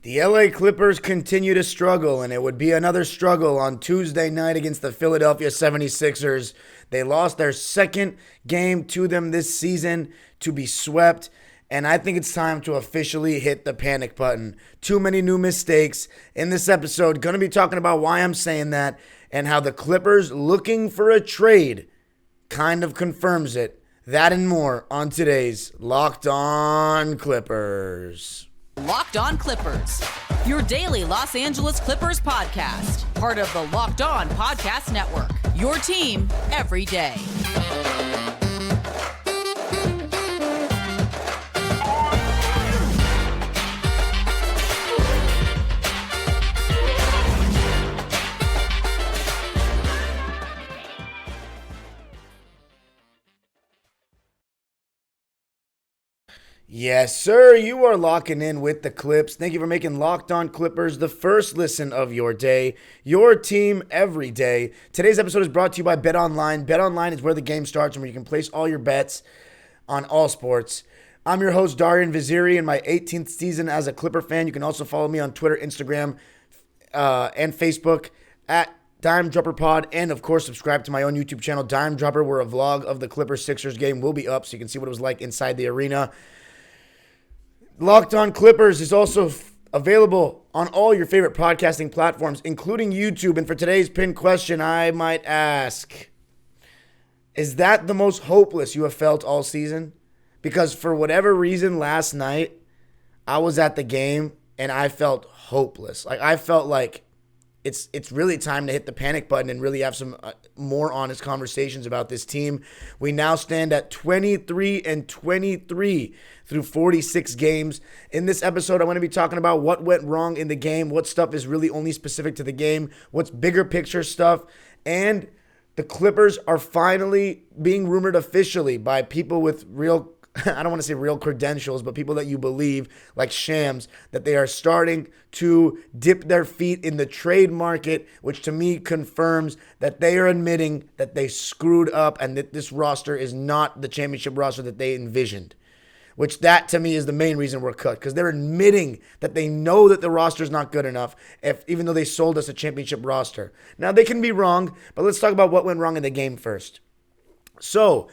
The LA Clippers continue to struggle, and it would be another struggle on Tuesday night against the Philadelphia 76ers. They lost their second game to them this season to be swept, and I think it's time to officially hit the panic button. Too many new mistakes. In this episode, going to be talking about why I'm saying that and how the Clippers looking for a trade kind of confirms it. That and more on today's Locked On Clippers. Locked On Clippers, your daily Los Angeles Clippers podcast. Part of the Locked On Podcast Network, your team every day. Yes, sir. You are locking in with the Clips. Thank you for making Locked On Clippers the first listen of your day, your team every day. Today's episode is brought to you by BetOnline. BetOnline is where the game starts and where you can place all your bets on all sports. I'm your host, Darian Vaziri, in my 18th season as a Clipper fan. You can also follow me on Twitter, Instagram, and Facebook at Dime Dropper Pod, and of course subscribe to my own YouTube channel, Dime Dropper, where a vlog of the Clippers-Sixers game will be up so you can see what it was like inside the arena. Locked On Clippers is also available on all your favorite podcasting platforms, including YouTube. And for today's pinned question, I might ask, is that the most hopeless you have felt all season? Because for whatever reason last night, I was at the game and I felt hopeless. I felt like it's really time to hit the panic button and really have some more honest conversations about this team. We now stand at 23-23 through 46 games. In this episode, I want to be talking about what went wrong in the game, what stuff is really only specific to the game, what's bigger picture stuff, and the Clippers are finally being rumored officially by people with real, I don't want to say real credentials, but people that you believe, like Shams, that they are starting to dip their feet in the trade market, which to me confirms that they are admitting that they screwed up and that this roster is not the championship roster that they envisioned. Which that to me is the main reason we're cut, because they're admitting that they know that the roster is not good enough, even though they sold us a championship roster. Now, they can be wrong, but let's talk about what went wrong in the game first. So,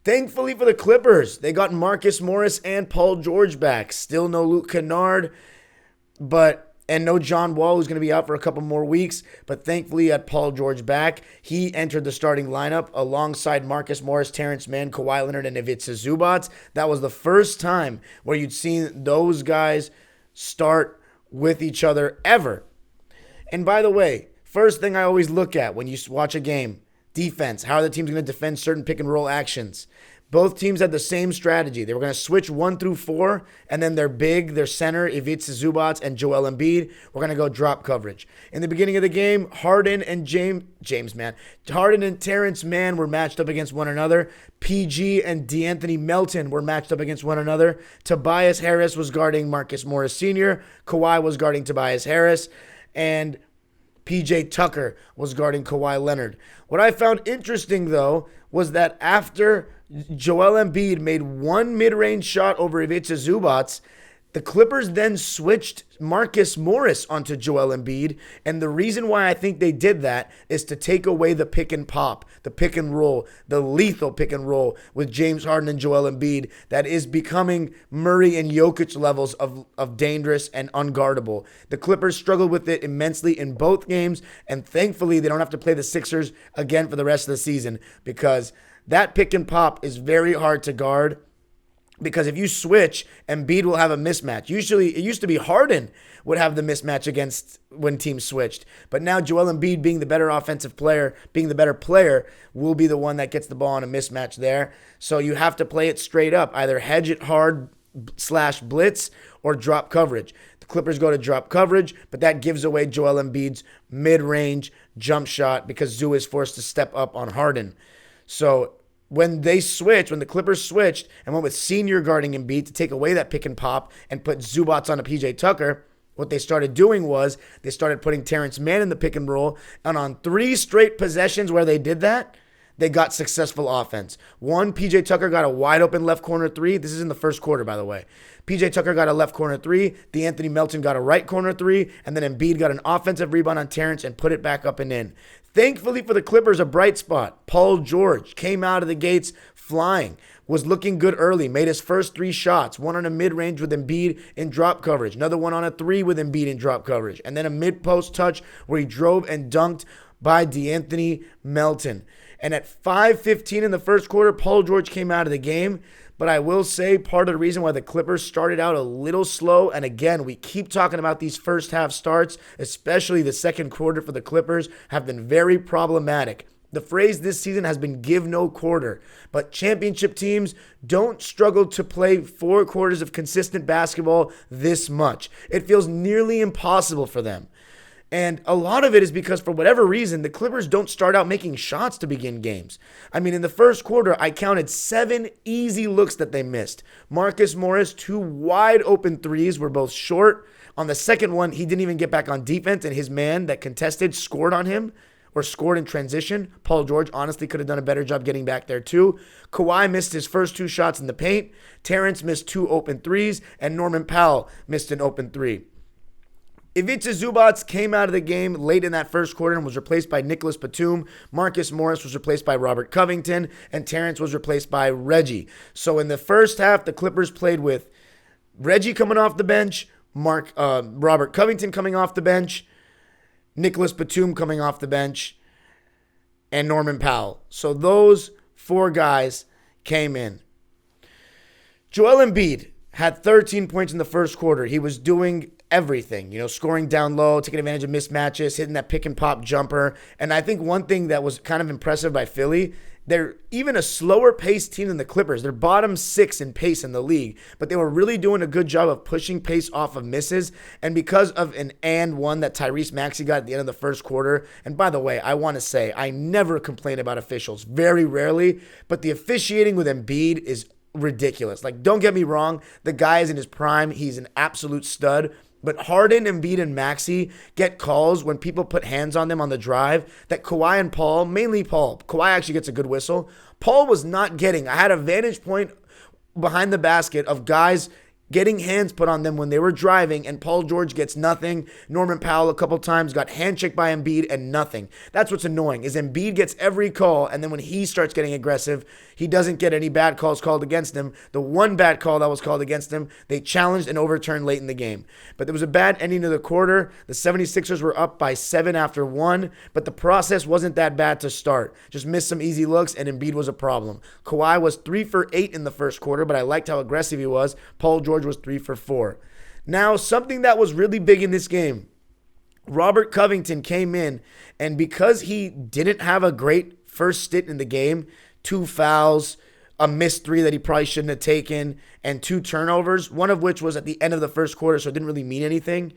thankfully for the Clippers, they got Marcus Morris and Paul George back. Still no Luke Kennard, and no John Wall, who's going to be out for a couple more weeks. But thankfully, at Paul George back, he entered the starting lineup alongside Marcus Morris, Terrence Mann, Kawhi Leonard, and Ivica Zubac. That was the first time where you'd seen those guys start with each other ever. And by the way, first thing I always look at when you watch a game, defense. How are the teams going to defend certain pick and roll actions? Both teams had the same strategy. They were going to switch 1 through 4, and then their center, Ivica Zubac and Joel Embiid, were going to go drop coverage. In the beginning of the game, Harden and Harden and Terrence Mann were matched up against one another. PG and DeAnthony Melton were matched up against one another. Tobias Harris was guarding Marcus Morris Sr. Kawhi was guarding Tobias Harris, and PJ Tucker was guarding Kawhi Leonard. What I found interesting, though, was that after Joel Embiid made one mid-range shot over Ivica Zubac, the Clippers then switched Marcus Morris onto Joel Embiid, and the reason why I think they did that is to take away the pick and pop, the pick and roll, the lethal pick and roll with James Harden and Joel Embiid that is becoming Murray and Jokic levels of dangerous and unguardable. The Clippers struggled with it immensely in both games, and thankfully they don't have to play the Sixers again for the rest of the season, because that pick and pop is very hard to guard. Because if you switch, Embiid will have a mismatch. Usually, it used to be Harden would have the mismatch against when teams switched. But now Joel Embiid, being the better offensive player, being the better player, will be the one that gets the ball in a mismatch there. So you have to play it straight up. Either hedge it hard / blitz or drop coverage. The Clippers go to drop coverage, but that gives away Joel Embiid's mid-range jump shot because Zoo is forced to step up on Harden. So when the Clippers switched and went with senior guarding Embiid to take away that pick and pop and put Zubac on a PJ Tucker, what they started doing was they started putting Terrence Mann in the pick and roll. And on 3 straight possessions where they did that, they got successful offense. One, PJ Tucker got a wide open left corner three. This is in the first quarter, by the way. PJ Tucker got a left corner three. DeAnthony Melton got a right corner three. And then Embiid got an offensive rebound on Terrence and put it back up and in. Thankfully for the Clippers, a bright spot. Paul George came out of the gates flying, was looking good early, made his first 3 shots, one on a mid-range with Embiid in drop coverage, another one on a 3 with Embiid in drop coverage, and then a mid-post touch where he drove and dunked by DeAnthony Melton. And at 5:15 in the first quarter, Paul George came out of the game. But I will say part of the reason why the Clippers started out a little slow, and again, we keep talking about these first half starts, especially the second quarter for the Clippers, have been very problematic. The phrase this season has been give no quarter, but championship teams don't struggle to play 4 quarters of consistent basketball this much. It feels nearly impossible for them. And a lot of it is because, for whatever reason, the Clippers don't start out making shots to begin games. I mean, in the first quarter, I counted 7 easy looks that they missed. Marcus Morris, 2 wide open threes were both short. On the second one, he didn't even get back on defense, and his man that contested scored on him, or scored in transition. Paul George honestly could have done a better job getting back there too. Kawhi missed his first 2 shots in the paint. Terrence missed 2 open threes, and Norman Powell missed an open 3. Ivica Zubac came out of the game late in that first quarter and was replaced by Nicholas Batum. Marcus Morris was replaced by Robert Covington, and Terrence was replaced by Reggie. So in the first half, the Clippers played with Reggie coming off the bench, Robert Covington coming off the bench, Nicholas Batum coming off the bench, and Norman Powell. So those 4 guys came in. Joel Embiid had 13 points in the first quarter. He was doing everything, scoring down low, taking advantage of mismatches, hitting that pick and pop jumper. And I think one thing that was kind of impressive by Philly, they're even a slower paced team than the Clippers. They're bottom 6 in pace in the league, but they were really doing a good job of pushing pace off of misses. And because of an and one that Tyrese Maxey got at the end of the first quarter, and by the way, I want to say I never complain about officials, very rarely, but the officiating with Embiid is ridiculous. Like, don't get me wrong, the guy is in his prime. He's an absolute stud. But Harden, Embiid, and Maxey get calls when people put hands on them on the drive that Kawhi and Paul, mainly Paul, Kawhi actually gets a good whistle. Paul was not getting. I had a vantage point behind the basket of guys getting hands put on them when they were driving, and Paul George gets nothing. Norman Powell a couple times got handshaked by Embiid and nothing. That's what's annoying, is Embiid gets every call, and then when he starts getting aggressive, he doesn't get any bad calls called against him. The one bad call that was called against him, they challenged and overturned late in the game. But there was a bad ending to the quarter. The 76ers were up by 7 after 1, but the process wasn't that bad to start. Just missed some easy looks, and Embiid was a problem. Kawhi was 3 for 8 in the first quarter, but I liked how aggressive he was. Paul George was 3 for 4. Now, something that was really big in this game, Robert Covington came in, and because he didn't have a great first stint in the game, 2 fouls, a missed 3 that he probably shouldn't have taken, and 2 turnovers, one of which was at the end of the first quarter, so it didn't really mean anything.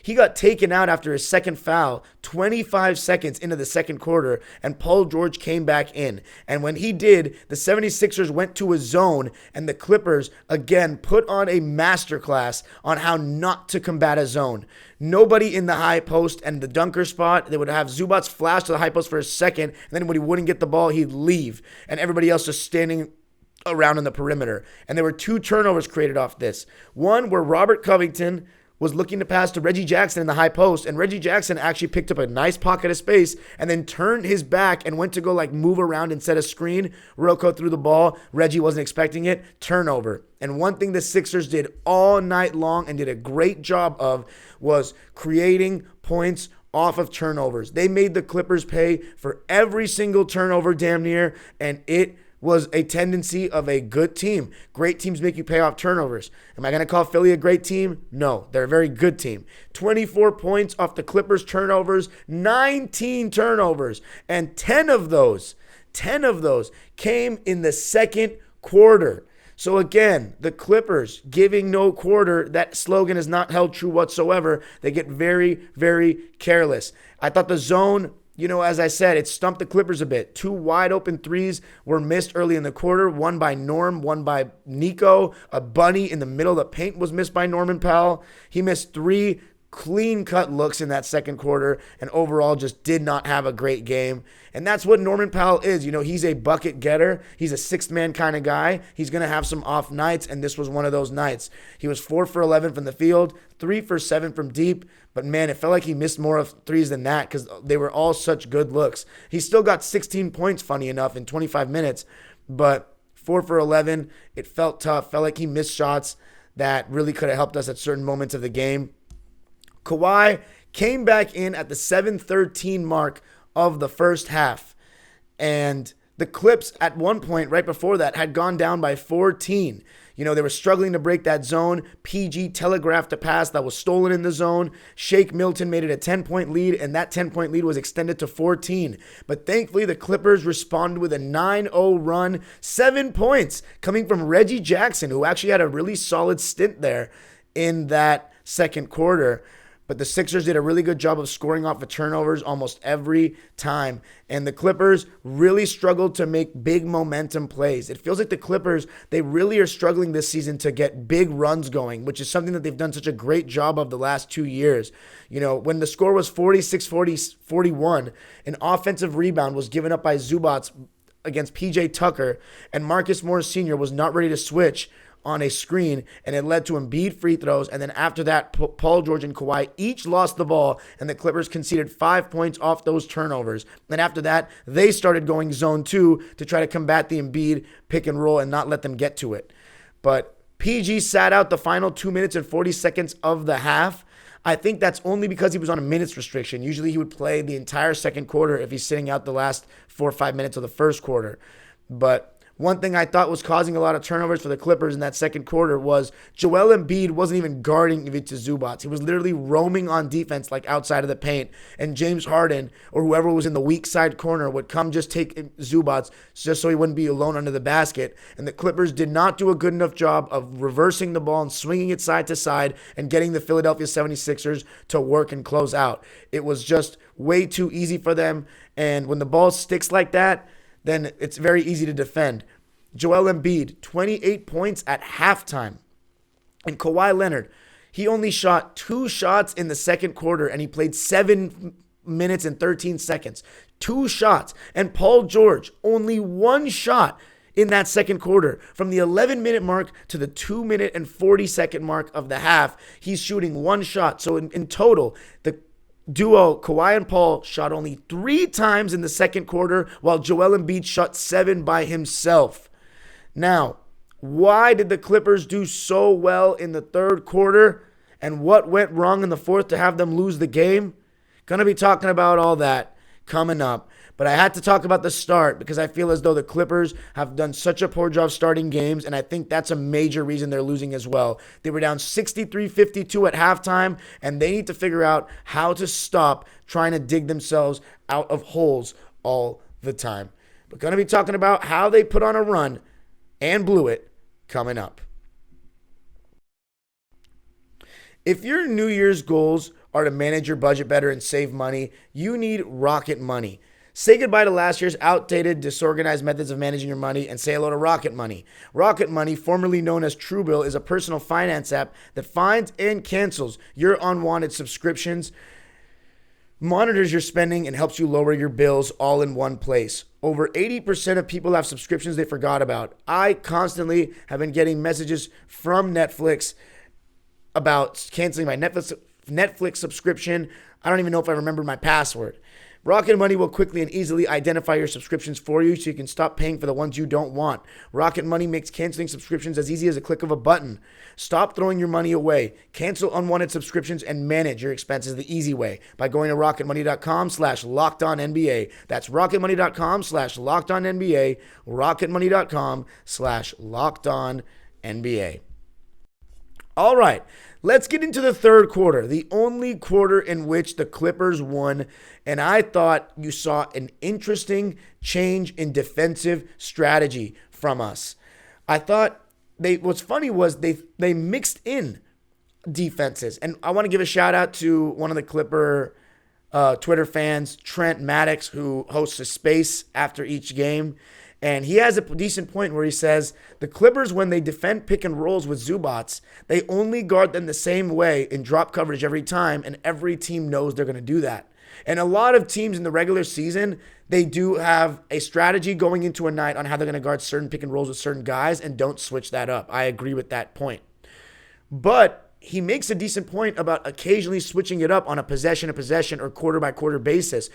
He got taken out after his second foul 25 seconds into the second quarter, and Paul George came back in. And when he did, the 76ers went to a zone, and the Clippers, again, put on a masterclass on how not to combat a zone. Nobody in the high post and the dunker spot. They would have Zubac flash to the high post for a second, and then when he wouldn't get the ball, he'd leave. And everybody else just standing around in the perimeter. And there were 2 turnovers created off this. One where Robert Covington was looking to pass to Reggie Jackson in the high post, and Reggie Jackson actually picked up a nice pocket of space and then turned his back and went to go move around and set a screen. Rocco threw the ball. Reggie wasn't expecting it. Turnover. And one thing the Sixers did all night long and did a great job of was creating points off of turnovers. They made the Clippers pay for every single turnover damn near, and it was a tendency of a good team. Great teams make you pay off turnovers. Am I going to call Philly a great team? No, they're a very good team. 24 points off the Clippers turnovers, 19 turnovers, and 10 of those came in the second quarter. So again, the Clippers giving no quarter, that slogan is not held true whatsoever. They get very, very careless. I thought the zone, as I said, it stumped the Clippers a bit. 2 wide open threes were missed early in the quarter. One by Norm, one by Nico. A bunny in the middle of the paint was missed by Norman Powell. He missed 3 clean-cut looks in that second quarter and overall just did not have a great game. And that's what Norman Powell is. You know, he's a bucket getter. He's a sixth-man kind of guy. He's going to have some off nights, and this was one of those nights. He was 4 for 11 from the field, 3 for 7 from deep. But, man, it felt like he missed more of threes than that because they were all such good looks. He still got 16 points, funny enough, in 25 minutes. But 4 for 11, it felt tough. Felt like he missed shots that really could have helped us at certain moments of the game. Kawhi came back in at the 7:13 mark of the first half. And the Clips at one point right before that had gone down by 14. You know, they were struggling to break that zone. PG telegraphed a pass that was stolen in the zone. Shake Milton made it a 10-point lead, and that 10-point lead was extended to 14. But thankfully, the Clippers responded with a 9-0 run, 7 points coming from Reggie Jackson, who actually had a really solid stint there in that second quarter. But the Sixers did a really good job of scoring off of turnovers almost every time. And the Clippers really struggled to make big momentum plays. It feels like the Clippers, they really are struggling this season to get big runs going, which is something that they've done such a great job of the last 2 years. You know, when the score was 46-41, an offensive rebound was given up by Zubac against PJ Tucker, and Marcus Morris Sr. was not ready to switch on a screen, and it led to Embiid free throws. And then after that, Paul George and Kawhi each lost the ball, and the Clippers conceded 5 points off those turnovers. And after that, they started going zone 2 to try to combat the Embiid pick and roll and not let them get to it. But PG sat out the final 2 minutes and 40 seconds of the half. I think that's only because he was on a minutes restriction. Usually he would play the entire second quarter if he's sitting out the last 4 or 5 minutes of the first quarter. But one thing I thought was causing a lot of turnovers for the Clippers in that second quarter was Joel Embiid wasn't even guarding Ivica Zubac. He was literally roaming on defense like outside of the paint. And James Harden or whoever was in the weak side corner would come just take Zubac just so he wouldn't be alone under the basket. And the Clippers did not do a good enough job of reversing the ball and swinging it side to side and getting the Philadelphia 76ers to work and close out. It was just way too easy for them. And when the ball sticks like that, then it's very easy to defend. Joel Embiid, 28 points at halftime. And Kawhi Leonard, he only shot 2 shots in the second quarter, and he played 7 minutes and 13 seconds. 2 shots. And Paul George, only 1 shot in that second quarter. From the 11-minute mark to the 2-minute and 40-second mark of the half, he's shooting 1 shot. So in total, the duo, Kawhi and Paul, shot only 3 times in the second quarter, while Joel Embiid shot 7 by himself. Now, why did the Clippers do so well in the third quarter, and what went wrong in the fourth to have them lose the game? Gonna be talking about all that coming up. But I had to talk about the start because I feel as though the Clippers have done such a poor job starting games, and I think that's a major reason they're losing as well. They were down 63-52 at halftime, and they need to figure out how to stop trying to dig themselves out of holes all the time. We're going to be talking about how they put on a run and blew it coming up. If your New Year's goals are to manage your budget better and save money, you need Rocket Money. Say goodbye to last year's outdated, disorganized methods of managing your money and say hello to Rocket Money. Rocket Money, formerly known as Truebill, is a personal finance app that finds and cancels your unwanted subscriptions, monitors your spending, and helps you lower your bills all in one place. Over 80% of people have subscriptions they forgot about. I constantly have been getting messages from Netflix about canceling my Netflix subscription. I don't even know if I remember my password. Rocket Money will quickly and easily identify your subscriptions for you so you can stop paying for the ones you don't want. Rocket Money makes canceling subscriptions as easy as a click of a button. Stop throwing your money away. Cancel unwanted subscriptions and manage your expenses the easy way by going to rocketmoney.com/lockedonnba. That's rocketmoney.com/lockedonnba. rocketmoney.com/lockedonnba. All right, let's get into the third quarter, the only quarter in which the Clippers won, and I thought you saw an interesting change in defensive strategy from us. I thought what's funny was they mixed in defenses, and I want to give a shout out to one of the Clipper Twitter fans, Trent Maddox, who hosts a space after each game. And he has a decent point where he says the Clippers, when they defend pick and rolls with Zubats, they only guard them the same way in drop coverage every time, and every team knows they're going to do that. And a lot of teams in the regular season, they do have a strategy going into a night on how they're going to guard certain pick and rolls with certain guys and don't switch that up. I agree with that point. But he makes a decent point about occasionally switching it up on a possession or quarter-by-quarter basis.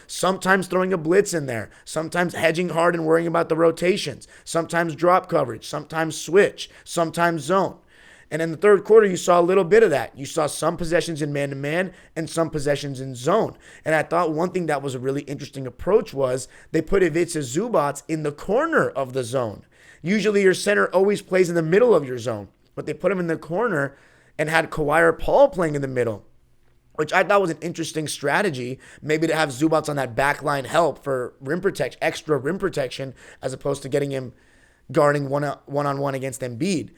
Sometimes throwing a blitz in there, sometimes hedging hard and worrying about the rotations, sometimes drop coverage, sometimes switch, sometimes zone. And in the third quarter, you saw a little bit of that. You saw some possessions in man-to-man and some possessions in zone. And I thought one thing that was a really interesting approach was they put Ivica Zubats in the corner of the zone. Usually your center always plays in the middle of your zone, but they put him in the corner and had Kawhi or Paul playing in the middle, which I thought was an interesting strategy, maybe to have Zubats on that backline help for extra rim protection, as opposed to getting him guarding one-on-one against Embiid.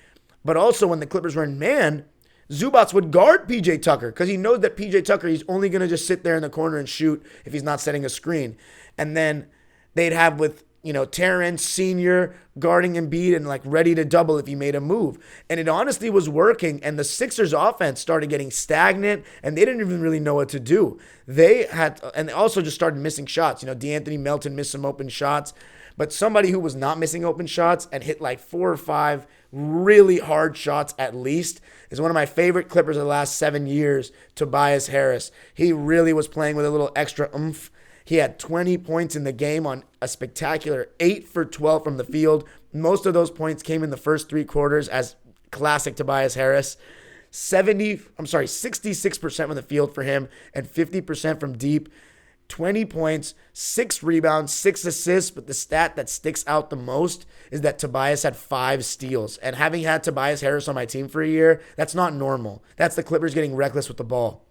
But also when the Clippers were in man, Zubats would guard PJ Tucker because he knows that PJ Tucker, he's only going to just sit there in the corner and shoot if he's not setting a screen. And then they'd have with Terrence Sr. guarding Embiid and ready to double if he made a move. And it honestly was working. And the Sixers offense started getting stagnant and they didn't even really know what to do. They also just started missing shots. DeAnthony Melton missed some open shots, but somebody who was not missing open shots and hit 4 or 5 really hard shots at least is one of my favorite Clippers of the last 7 years, Tobias Harris. He really was playing with a little extra oomph. He had 20 points in the game on a spectacular 8 for 12 from the field. Most of those points came in the first 3 quarters as classic Tobias Harris. 66% from the field for him and 50% from deep. 20 points, 6 rebounds, 6 assists, but the stat that sticks out the most is that Tobias had 5 steals. And having had Tobias Harris on my team for a year, that's not normal. That's the Clippers getting reckless with the ball.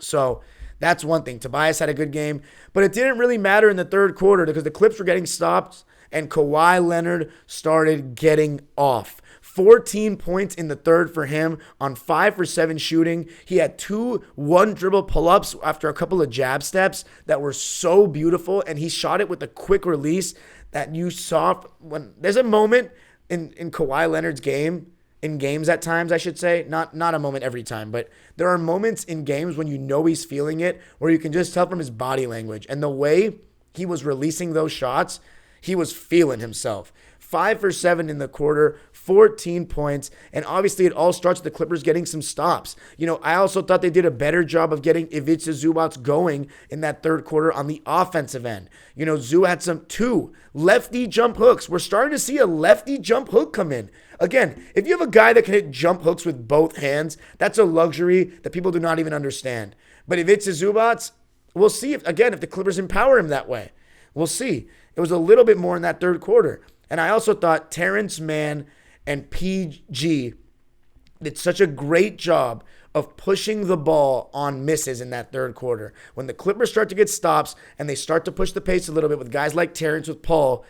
So that's one thing. Tobias had a good game, but it didn't really matter in the third quarter because the Clips were getting stopped and Kawhi Leonard started getting off. 14 points in the third for him on 5 for 7 shooting. He had 2 one-dribble pull-ups after a couple of jab steps that were so beautiful, and he shot it with a quick release that you saw. When there's a moment in Kawhi Leonard's game, in games at times, I should say, not a moment every time, but there are moments in games when he's feeling it, where you can just tell from his body language. And the way he was releasing those shots, he was feeling himself. 5 for 7 in the quarter, 14 points, and obviously it all starts with the Clippers getting some stops. I also thought they did a better job of getting Ivica Zubats going in that third quarter on the offensive end. Zoo had 2 lefty jump hooks. We're starting to see a lefty jump hook come in. Again, if you have a guy that can hit jump hooks with both hands, that's a luxury that people do not even understand. But Ivica Zubats, we'll see if the Clippers empower him that way. We'll see. It was a little bit more in that third quarter. And I also thought Terrence Mann and PG did such a great job of pushing the ball on misses in that third quarter. When the Clippers start to get stops and they start to push the pace a little bit with guys like Terrence and Paul,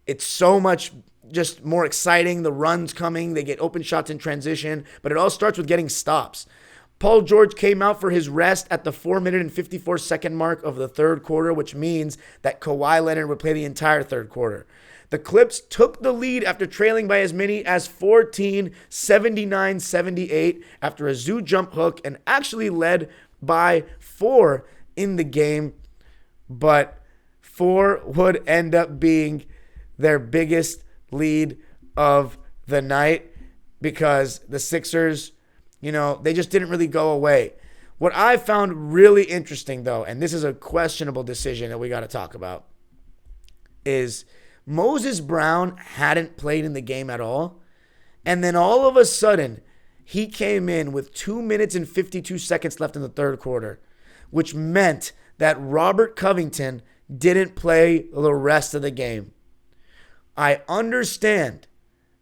it's so much just more exciting. The run's coming. They get open shots in transition. But it all starts with getting stops. Paul George came out for his rest at the 4-minute and 54-second mark of the third quarter, which means that Kawhi Leonard would play the entire third quarter. The Clips took the lead after trailing by as many as 14, 79-78 after a Zoo jump hook, and actually led by 4 in the game. But 4 would end up being their biggest lead of the night because the Sixers, they just didn't really go away. What I found really interesting, though, and this is a questionable decision that we got to talk about, is Moses Brown hadn't played in the game at all. And then all of a sudden, he came in with 2 minutes and 52 seconds left in the third quarter, which meant that Robert Covington didn't play the rest of the game. I understand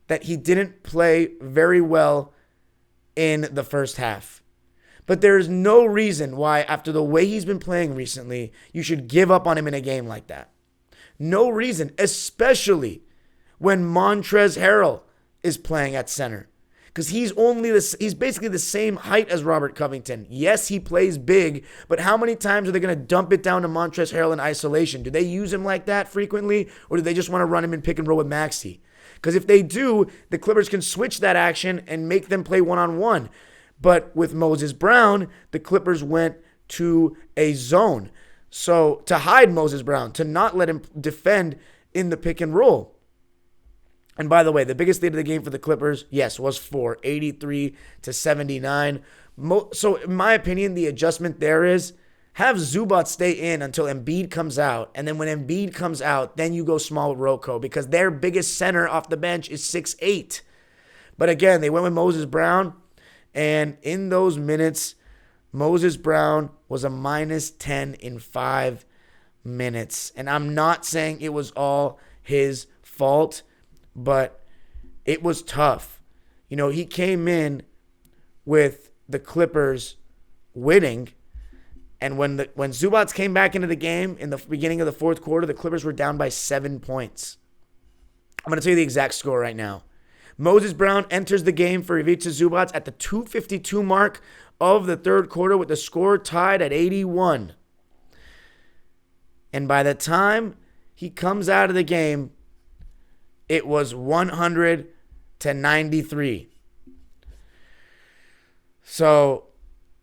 that he didn't play very well in the first half. But there is no reason why, after the way he's been playing recently, you should give up on him in a game like that. No reason, especially when Montrezl Harrell is playing at center. because he's basically the same height as Robert Covington. Yes, he plays big, but how many times are they going to dump it down to Montrezl Harrell in isolation? Do they use him like that frequently, or do they just want to run him in pick and roll with Maxey? Because if they do, the Clippers can switch that action and make them play one-on-one. But with Moses Brown, the Clippers went to a zone. So to hide Moses Brown, to not let him defend in the pick and roll. And by the way, the biggest lead of the game for the Clippers, yes, was 83-79. So in my opinion, the adjustment there is have Zubac stay in until Embiid comes out. And then when Embiid comes out, then you go small with Rocco, because their biggest center off the bench is 6'8". But again, they went with Moses Brown. And in those minutes, Moses Brown was a -10 in 5 minutes. And I'm not saying it was all his fault, but it was tough. You know, he came in with the Clippers winning. And when Zubac came back into the game in the beginning of the fourth quarter, the Clippers were down by 7 points. I'm going to tell you the exact score right now. Moses Brown enters the game for Ivica Zubac at the 2:52 mark of the third quarter with the score tied at 81. And by the time he comes out of the game, it was 100-93. So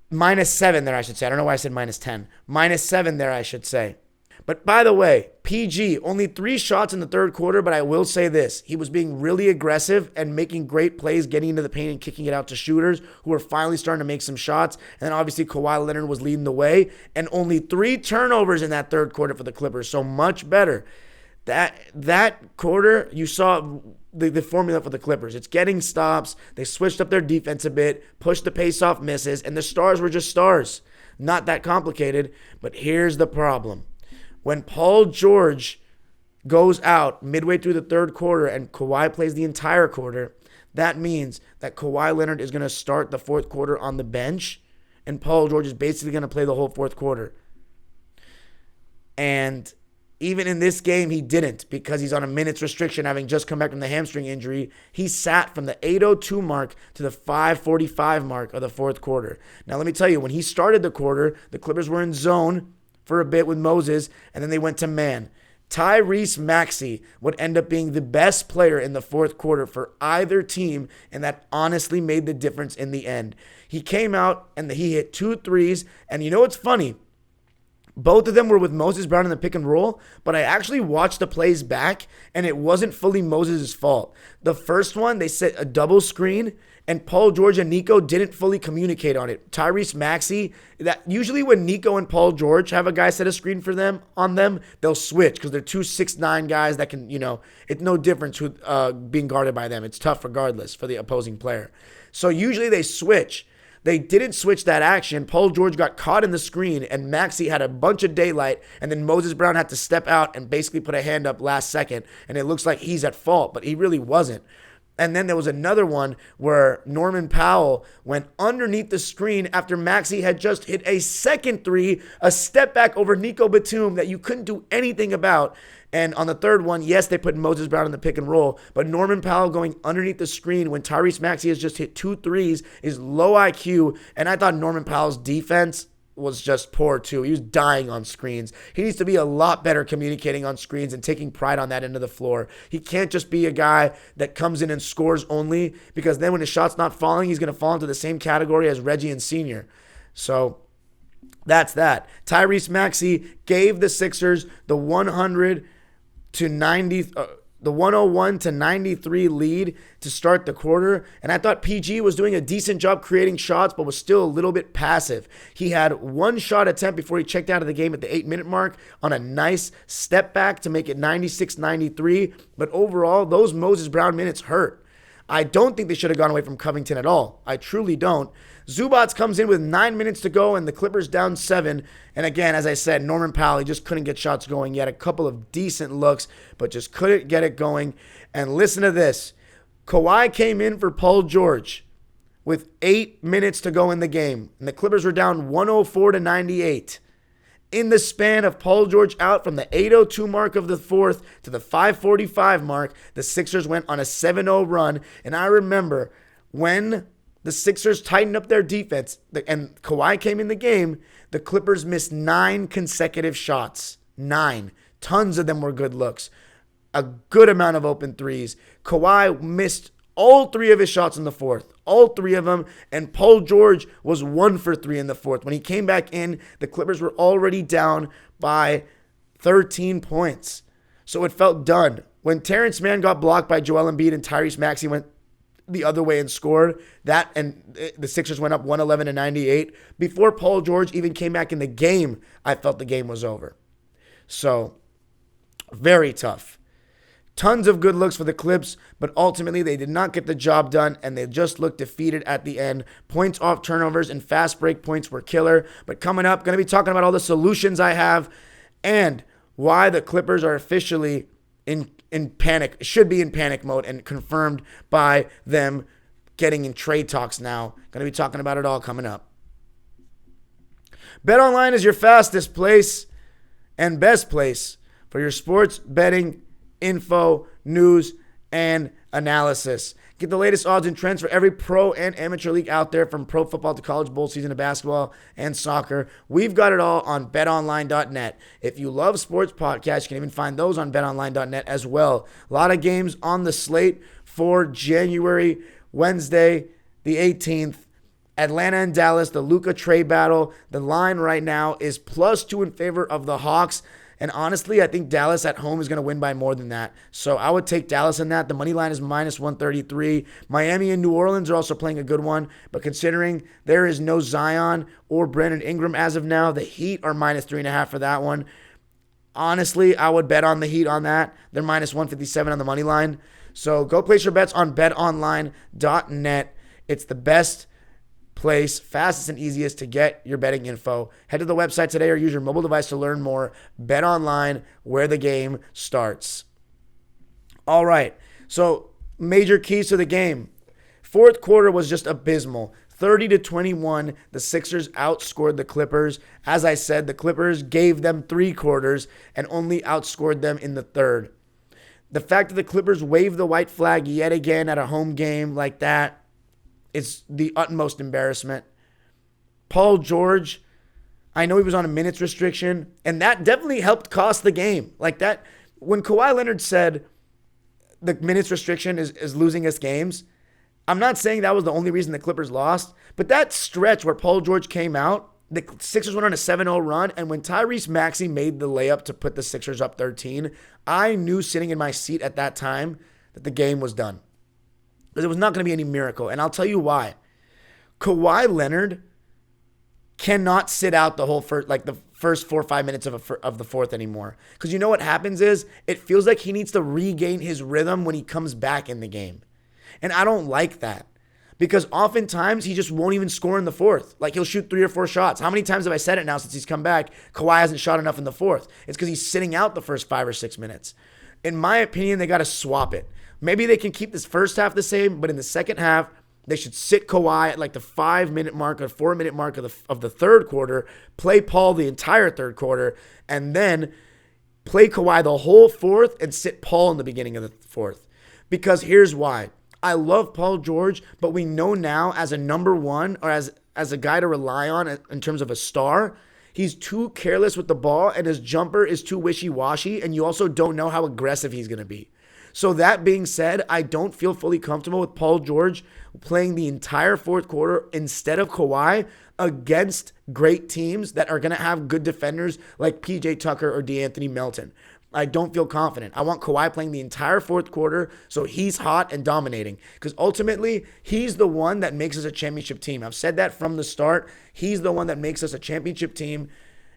-7 there, I should say. I don't know why I said -10. -7 there, I should say. But by the way, PG, only 3 shots in the third quarter, but I will say this. He was being really aggressive and making great plays, getting into the paint and kicking it out to shooters who were finally starting to make some shots. And then obviously Kawhi Leonard was leading the way. And only 3 turnovers in that third quarter for the Clippers, so much better. That quarter, you saw the formula for the Clippers. It's getting stops. They switched up their defense a bit, pushed the pace off misses, and the stars were just stars. Not that complicated, but here's the problem. When Paul George goes out midway through the third quarter and Kawhi plays the entire quarter, that means that Kawhi Leonard is going to start the fourth quarter on the bench, and Paul George is basically going to play the whole fourth quarter. And even in this game, he didn't, because he's on a minutes restriction, having just come back from the hamstring injury. He sat from the 8:02 mark to the 5:45 mark of the fourth quarter. Now, let me tell you, when he started the quarter, the Clippers were in zone for a bit with Moses, and then they went to man. Tyrese Maxey would end up being the best player in the fourth quarter for either team, and that honestly made the difference in the end. He came out, and he hit 2 threes, and you know what's funny? Both of them were with Moses Brown in the pick and roll, but I actually watched the plays back, and it wasn't fully Moses' fault. The first one, they set a double screen, and Paul George and Nico didn't fully communicate on it. Tyrese Maxey, that usually when Nico and Paul George have a guy set a screen for them on them, they'll switch because they're 2 6'9" guys that can, it's no difference with being guarded by them. It's tough regardless for the opposing player. So usually they switch. They didn't switch that action. Paul George got caught in the screen, and Maxey had a bunch of daylight, and then Moses Brown had to step out and basically put a hand up last second, and it looks like he's at fault, but he really wasn't. And then there was another one where Norman Powell went underneath the screen after Maxey had just hit a second 3, a step back over Nico Batum that you couldn't do anything about. And on the third one, yes, they put Moses Brown in the pick and roll, but Norman Powell going underneath the screen when Tyrese Maxey has just hit 2 threes is low IQ. And I thought Norman Powell's defense was just poor too. He was dying on screens. He needs to be a lot better communicating on screens and taking pride on that end of the floor. He can't just be a guy that comes in and scores only, because then when his shot's not falling, he's going to fall into the same category as Reggie and Senior. So that's that. Tyrese Maxey gave the Sixers the 101-93 lead to start the quarter, and I thought PG was doing a decent job creating shots, but was still a little bit passive. He had 1 shot attempt before he checked out of the game at the 8-minute mark on a nice step back to make it 96-93, but overall, those Moses Brown minutes hurt. I don't think they should have gone away from Covington at all. I truly don't. Zubac comes in with 9 minutes to go, and the Clippers down 7. And again, as I said, Norman Powell, he just couldn't get shots going. He had a couple of decent looks, but just couldn't get it going. And listen to this. Kawhi came in for Paul George with 8 minutes to go in the game, and the Clippers were down 104-98. In the span of Paul George out from the 8:02 mark of the fourth to the 5:45 mark, the Sixers went on a 7-0 run. And I remember when the Sixers tightened up their defense and Kawhi came in the game, the Clippers missed 9 consecutive shots. 9. Tons of them were good looks. A good amount of open threes. Kawhi missed all 3 of his shots in the fourth. All 3 of them. And Paul George was 1 for 3 in the fourth. When he came back in, the Clippers were already down by 13 points. So it felt done. When Terrence Mann got blocked by Joel Embiid and Tyrese Maxey went the other way and scored, that and the Sixers went up 111-98. Before Paul George even came back in the game, I felt the game was over. So, very tough. Tons of good looks for the Clips, but ultimately they did not get the job done and they just looked defeated at the end. Points off turnovers and fast break points were killer. But coming up, going to be talking about all the solutions I have and why the Clippers are officially in panic, should be in panic mode and confirmed by them getting in trade talks now. Going to be talking about it all coming up. BetOnline is your fastest place and best place for your sports betting info, news, and analysis. Get the latest odds and trends for every pro and amateur league out there, from pro football to college bowl season to basketball and soccer. We've got it all on betonline.net. If you love sports podcasts, you can even find those on betonline.net as well. A lot of games on the slate for January, Wednesday, the 18th. Atlanta and Dallas, the Luka trade battle. The line right now is +2 in favor of the Hawks. And honestly, I think Dallas at home is going to win by more than that. So I would take Dallas in that. The money line is -133. Miami and New Orleans are also playing a good one. But considering there is no Zion or Brandon Ingram as of now, the Heat are -3.5 for that one. Honestly, I would bet on the Heat on that. They're -157 on the money line. So go place your bets on betonline.net. It's the best place, fastest and easiest to get your betting info. Head to the website today or use your mobile device to learn more. Bet online, where the game starts. All right, so major keys to the game. Fourth quarter was just abysmal. 30-21, the Sixers outscored the Clippers. As I said, the Clippers gave them 3 quarters and only outscored them in the third. The fact that the Clippers waved the white flag yet again at a home game like that, it's the utmost embarrassment. Paul George, I know he was on a minutes restriction, and that definitely helped cost the game. Like that, when Kawhi Leonard said the minutes restriction is losing us games, I'm not saying that was the only reason the Clippers lost, but that stretch where Paul George came out, the Sixers went on a 7-0 run, and when Tyrese Maxey made the layup to put the Sixers up 13, I knew sitting in my seat at that time that the game was done. Because it was not going to be any miracle. And I'll tell you why. Kawhi Leonard cannot sit out the whole first 4 or 5 minutes of the fourth anymore. Because you know what happens is it feels like he needs to regain his rhythm when he comes back in the game. And I don't like that. Because oftentimes he just won't even score in the fourth. Like he'll shoot 3 or 4 shots. How many times have I said it now since he's come back? Kawhi hasn't shot enough in the fourth. It's because he's sitting out the first 5 or 6 minutes. In my opinion, they got to swap it. Maybe they can keep this first half the same, but in the second half, they should sit Kawhi at like the 5-minute mark or 4-minute mark of the third quarter, play Paul the entire third quarter, and then play Kawhi the whole fourth and sit Paul in the beginning of the fourth. Because here's why. I love Paul George, but we know now as a number one or as a guy to rely on in terms of a star, he's too careless with the ball and his jumper is too wishy-washy, and you also don't know how aggressive he's going to be. So that being said, I don't feel fully comfortable with Paul George playing the entire fourth quarter instead of Kawhi against great teams that are going to have good defenders like PJ Tucker or DeAnthony Melton. I don't feel confident. I want Kawhi playing the entire fourth quarter so he's hot and dominating. Because ultimately, he's the one that makes us a championship team. I've said that from the start. He's the one that makes us a championship team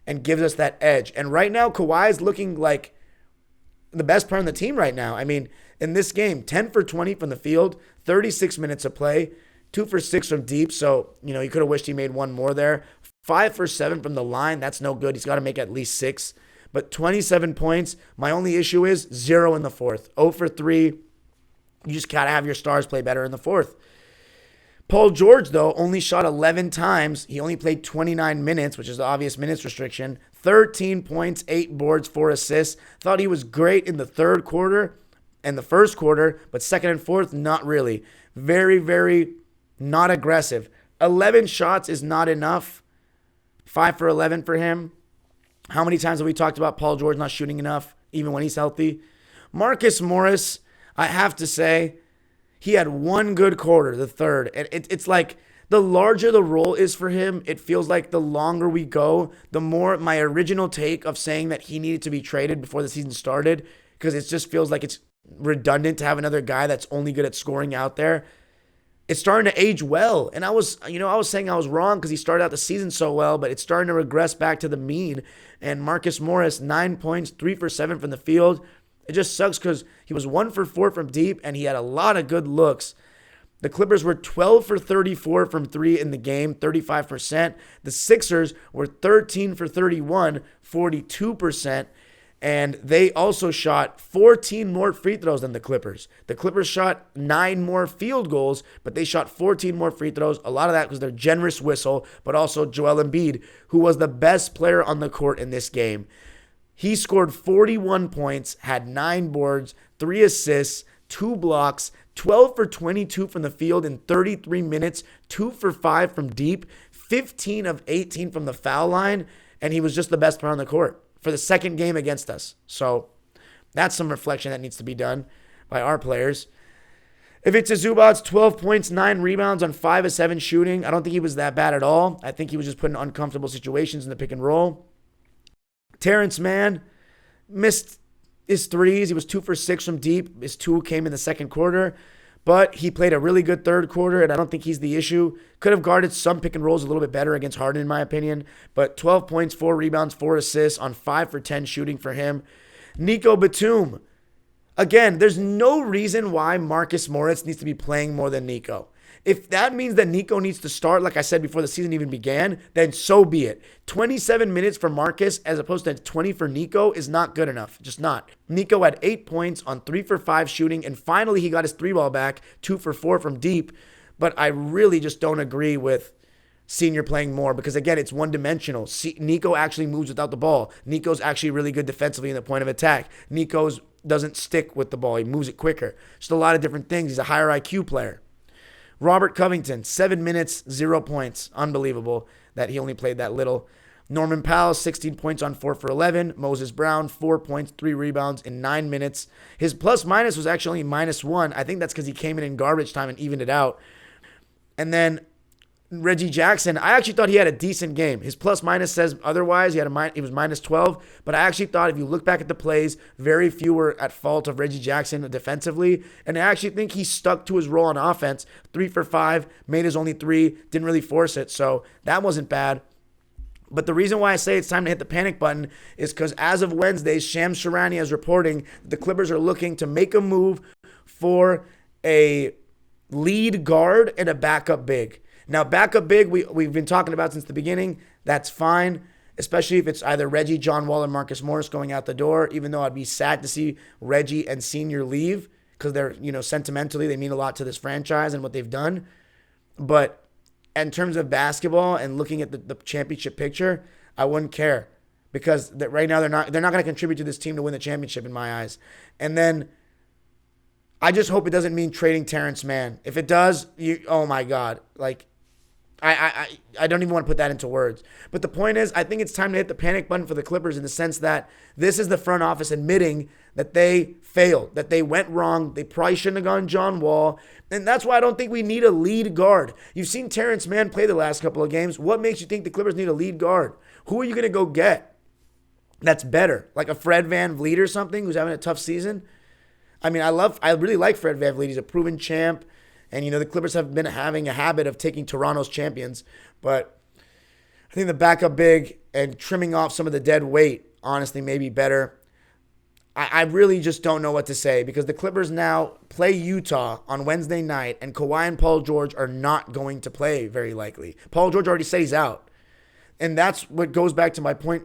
and gives us that edge. And right now, Kawhi is looking like the best player on the team right now. I mean, in this game, 10 for 20 from the field, 36 minutes of play, 2 for 6 from deep. So, you could have wished he made one more there. 5 for 7 from the line. That's no good. He's got to make at least 6. But 27 points. My only issue is 0 in the fourth. 0 for 3. You just got to have your stars play better in the fourth. Paul George, though, only shot 11 times. He only played 29 minutes, which is the obvious minutes restriction. 13 points, 8 boards, 4 assists. Thought he was great in the third quarter and the first quarter, but second and fourth, not really. Very, very not aggressive. 11 shots is not enough. 5 for 11 for him. How many times have we talked about Paul George not shooting enough, even when he's healthy? Marcus Morris, I have to say, he had one good quarter, the third. And it's like the larger the role is for him, it feels like the longer we go, the more my original take of saying that he needed to be traded before the season started, because it just feels like it's redundant to have another guy that's only good at scoring out there. It's starting to age well. And I was saying I was wrong because he started out the season so well, but it's starting to regress back to the mean. And Marcus Morris, 9 points, 3 for 7 from the field. It just sucks because he was 1 for 4 from deep, and he had a lot of good looks. The Clippers were 12 for 34 from 3 in the game, 35%. The Sixers were 13 for 31, 42%. And they also shot 14 more free throws than the Clippers. The Clippers shot 9 more field goals, but they shot 14 more free throws. A lot of that was their generous whistle, but also Joel Embiid, who was the best player on the court in this game. He scored 41 points, had 9 boards, 3 assists, 2 blocks, 12 for 22 from the field in 33 minutes, 2 for 5 from deep, 15 of 18 from the foul line, and he was just the best player on the court for the second game against us. So that's some reflection that needs to be done by our players. Ivica Zubac's 12 points, 9 rebounds on 5 of 7 shooting. I don't think he was that bad at all. I think he was just put in uncomfortable situations in the pick and roll. Terrence Mann missed his threes. He was 2 for 6 from deep. His 2 came in the second quarter. But he played a really good third quarter, and I don't think he's the issue. Could have guarded some pick and rolls a little bit better against Harden, in my opinion. But 12 points, 4 rebounds, 4 assists on 5 for 10 shooting for him. Nico Batum. Again, there's no reason why Marcus Morris needs to be playing more than Nico. If that means that Nico needs to start, like I said before the season even began, then so be it. 27 minutes for Marcus as opposed to 20 for Nico is not good enough. Just not. Nico had 8 points on 3 for 5 shooting, and finally he got his 3-ball back, 2 for 4 from deep. But I really just don't agree with Senior playing more because, again, it's one-dimensional. Nico actually moves without the ball. Nico's actually really good defensively in the point of attack. Nico's doesn't stick with the ball. He moves it quicker. Just a lot of different things. He's a higher IQ player. Robert Covington, 7 minutes, 0 points. Unbelievable that he only played that little. Norman Powell, 16 points on 4 for 11. Moses Brown, 4 points, 3 rebounds in 9 minutes. His plus-minus was actually -1. I think that's because he came in garbage time and evened it out. And then Reggie Jackson, I actually thought he had a decent game. His plus-minus says otherwise. He was -12. But I actually thought if you look back at the plays, very few were at fault of Reggie Jackson defensively. And I actually think he stuck to his role on offense. 3 for 5, made his only 3, didn't really force it. So that wasn't bad. But the reason why I say it's time to hit the panic button is because as of Wednesday, Shams Charania is reporting the Clippers are looking to make a move for a lead guard and a backup big. Now, backup big, we've been talking about since the beginning. That's fine, especially if it's either Reggie, John Wall, or Marcus Morris going out the door, even though I'd be sad to see Reggie and Senior leave because they're, sentimentally, they mean a lot to this franchise and what they've done. But in terms of basketball and looking at the championship picture, I wouldn't care because right now they're not going to contribute to this team to win the championship in my eyes. And then I just hope it doesn't mean trading Terrence Mann. If it does, oh my God, I don't even want to put that into words. But the point is, I think it's time to hit the panic button for the Clippers in the sense that this is the front office admitting that they failed, that they went wrong. They probably shouldn't have gone John Wall. And that's why I don't think we need a lead guard. You've seen Terrence Mann play the last couple of games. What makes you think the Clippers need a lead guard? Who are you going to go get that's better? Like a Fred VanVleet or something who's having a tough season? I mean, I really like Fred VanVleet. He's a proven champ. And, the Clippers have been having a habit of taking Toronto's champions. But I think the backup big and trimming off some of the dead weight, honestly, may be better. I really just don't know what to say because the Clippers now play Utah on Wednesday night, and Kawhi and Paul George are not going to play very likely. Paul George already said he's out. And that's what goes back to my point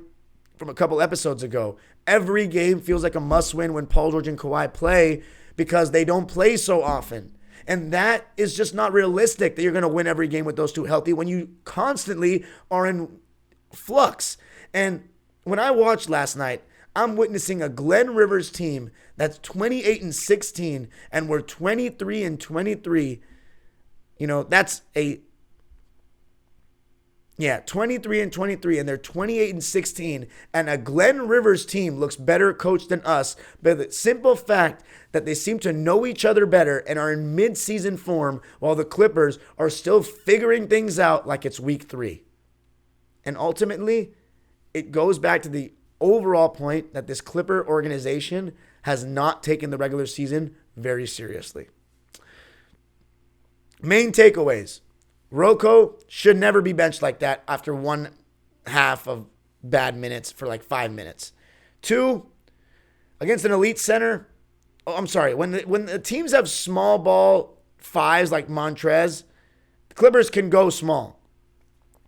from a couple episodes ago. Every game feels like a must-win when Paul George and Kawhi play because they don't play so often. And that is just not realistic that you're going to win every game with those two healthy when you constantly are in flux. And when I watched last night, I'm witnessing a Glenn Rivers team that's 28-16, and we're 23-23. That's 23-23, and they're 28-16, and a Glenn Rivers team looks better coached than us, but the simple fact that they seem to know each other better and are in mid-season form while the Clippers are still figuring things out like it's week 3. And ultimately, it goes back to the overall point that this Clipper organization has not taken the regular season very seriously. Main takeaways. Rocco should never be benched like that after one half of bad minutes for like 5 minutes. 2, against an elite center. When the teams have small ball 5s like Montrez, the Clippers can go small.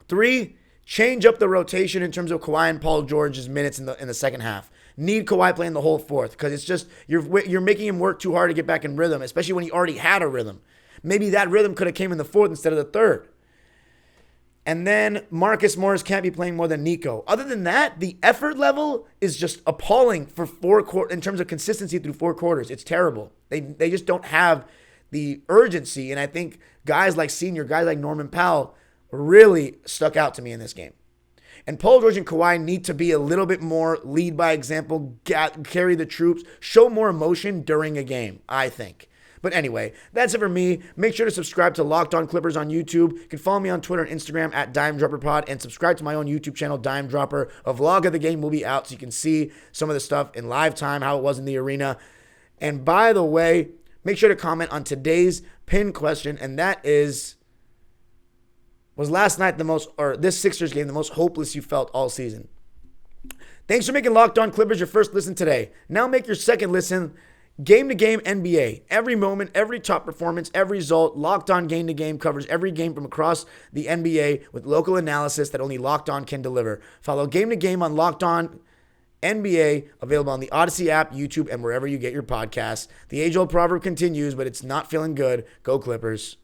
3, change up the rotation in terms of Kawhi and Paul George's minutes in the second half. Need Kawhi playing the whole fourth because it's just you're making him work too hard to get back in rhythm, especially when he already had a rhythm. Maybe that rhythm could have came in the fourth instead of the third. And then Marcus Morris can't be playing more than Nico. Other than that, the effort level is just appalling for 4 quarters in terms of consistency through 4 quarters. It's terrible. They just don't have the urgency. And I think guys like Norman Powell really stuck out to me in this game. And Paul George and Kawhi need to be a little bit more lead by example, carry the troops, show more emotion during a game, I think. But anyway, that's it for me. Make sure to subscribe to Locked On Clippers on YouTube. You can follow me on Twitter and Instagram at DimeDropperPod and subscribe to my own YouTube channel, Dime Dropper. A vlog of the game will be out so you can see some of the stuff in live time, how it was in the arena. And by the way, make sure to comment on today's pinned question, and that is, was last night this Sixers game the most hopeless you felt all season? Thanks for making Locked On Clippers your first listen today. Now make your second listen game-to-game NBA. Every moment, every top performance, every result, Locked On Game-to-Game covers every game from across the NBA with local analysis that only Locked On can deliver. Follow Game-to-Game on Locked On NBA, available on the Odyssey app, YouTube, and wherever you get your podcasts. The age-old proverb continues, but it's not feeling good. Go Clippers.